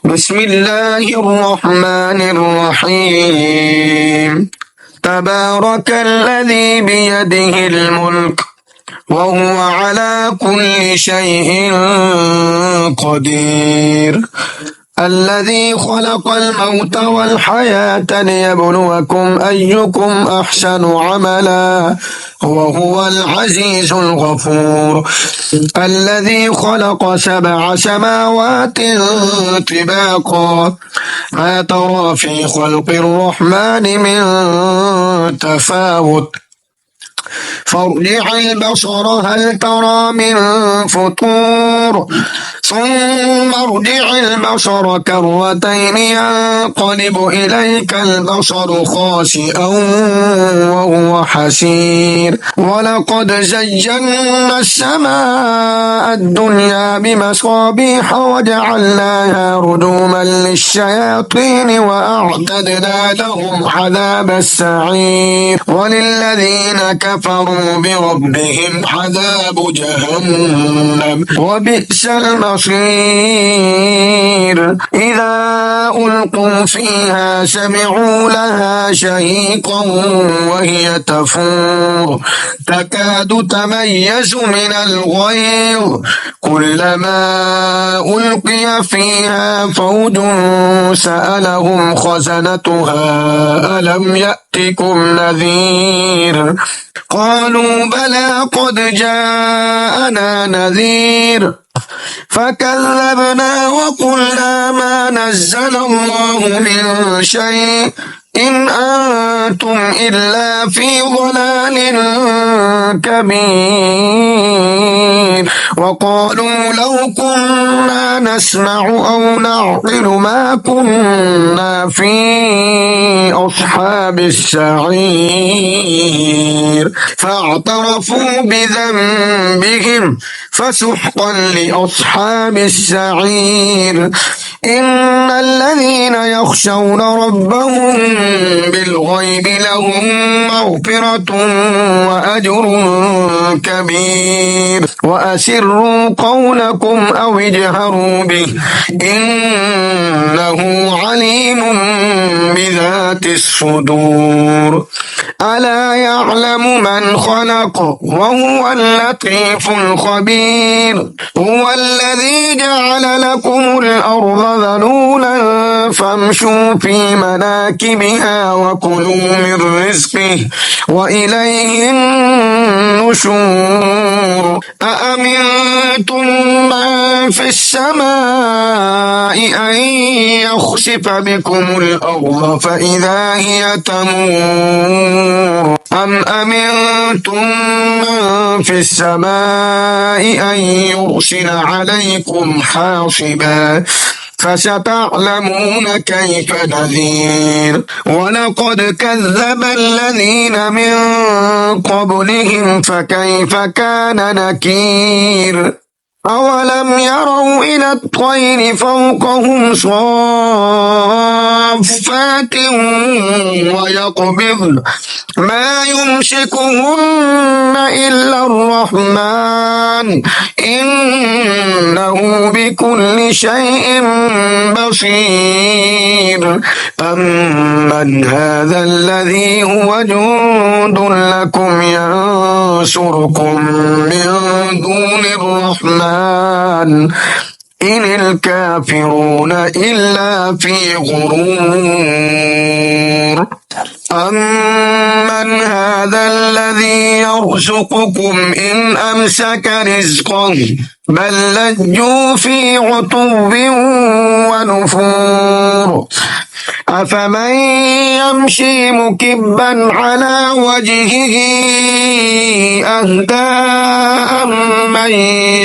بسم الله الرحمن الرحيم. تبارك الذي بيده الملك وهو على كل شيء قدير. الذي خلق الموت والحياة ليبلوكم أيكم أحسن عملا وهو العزيز الغفور. الذي خلق 7 سماوات طباقا ما ترى في خلق الرحمن من تفاوت فارجع البصر هل ترى من فطور ثم ارجع البصر كرتين ينقلب إليك البصر خاسئا وهو حسير. ولقد زينا السماء الدنيا بمصابيح وجعلناها رجوما للشياطين وأعتدنا لهم عذاب السعير. وللذين كفروا بربهم عذاب جهنم وبئس المصير. إذا ألقوا فيها سمعوا لها شهيقا وهي تفور تكاد تميز من الغيظ كلما ألقي فيها فوج سألهم خزنتها ألم يأتكم نذير قالوا بلى قد جاءنا نذير فكذبنا وقلنا ما نزل الله من شيء إن أنتم إلا في ضلال كبير. وقالوا لو كنا نسمع أو نعقل ما كنا في أصحاب السعير فاعترفوا بذنبهم فسحقا لأصحاب السعير. إن الذين يخشون ربهم بالغيب لهم مغفرة وأجر كبير. وأسروا قولكم أو اجهروا به إنه عليم بذات الصدور. ألا يعلم من خلق وهو اللطيف الخبير. هو الذي جعل لكم الأرض ذلولا فامشوا في مناكبها وكلوا من رزقه وإليه النشور. أأمنتم من في السماء أن يخسف بكم الأرض فإذا هي تمور أم أمنتم من في السماء أن يرسل عليكم حاصبا فستعلمون كيف نذير. ولقد كذب الذين من قبلهم فكيف كان نكير. أولم يروا إلى الطير فوقهم صافات ويقبضن ما يمسكهن إلا الرحمن إنه بكل شيء بصير. أمن هذا الذي هو جند لكم ينصركم من دون الرحمن إن الكافرون إلا في غرور. أمن هذا الذي يرزقكم إن أمسك رزقه بل لجوا في عتو ونفور. أفمن يمشي مكبا على وجهه أهدى أمن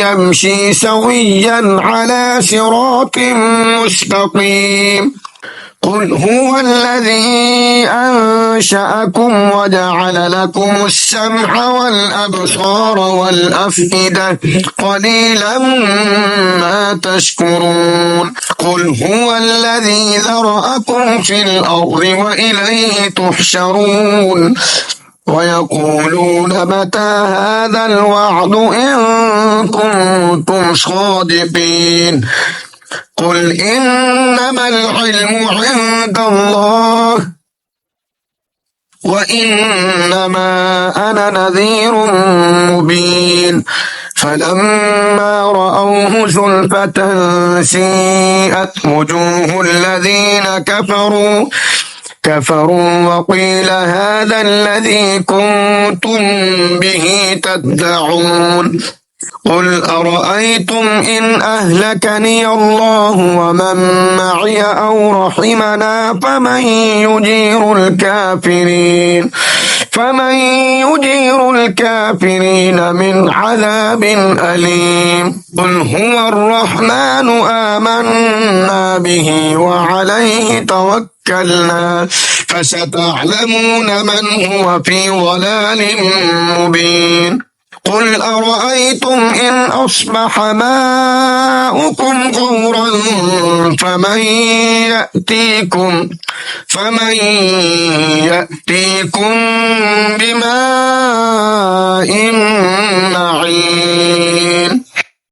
يمشي سويا على صراط مستقيم. قل هو الذي أنشأكم وجعل لكم السمع والأبصار والأفئدة قليلا ما تشكرون. قل هو الذي ذرأكم في الأرض وإليه تحشرون. ويقولون متى هذا الوعد إن كنتم صادقين. قل إن إنما العلم عند الله وإنما أنا نذير مبين فلما رأوه زلفة سيئت وجوه الذين كفروا وقيل هذا الذي كنتم به تدعون قل أرأيتم إن أهلكني الله ومن معي أو رحمنا فمن يجير الكافرين من عذاب أليم قل هو الرحمن آمنا به وعليه توكلنا فستعلمون من هو في ضلال مبين قل أرأيتم إن أصبح ماؤكم غورا فمن يأتيكم بماء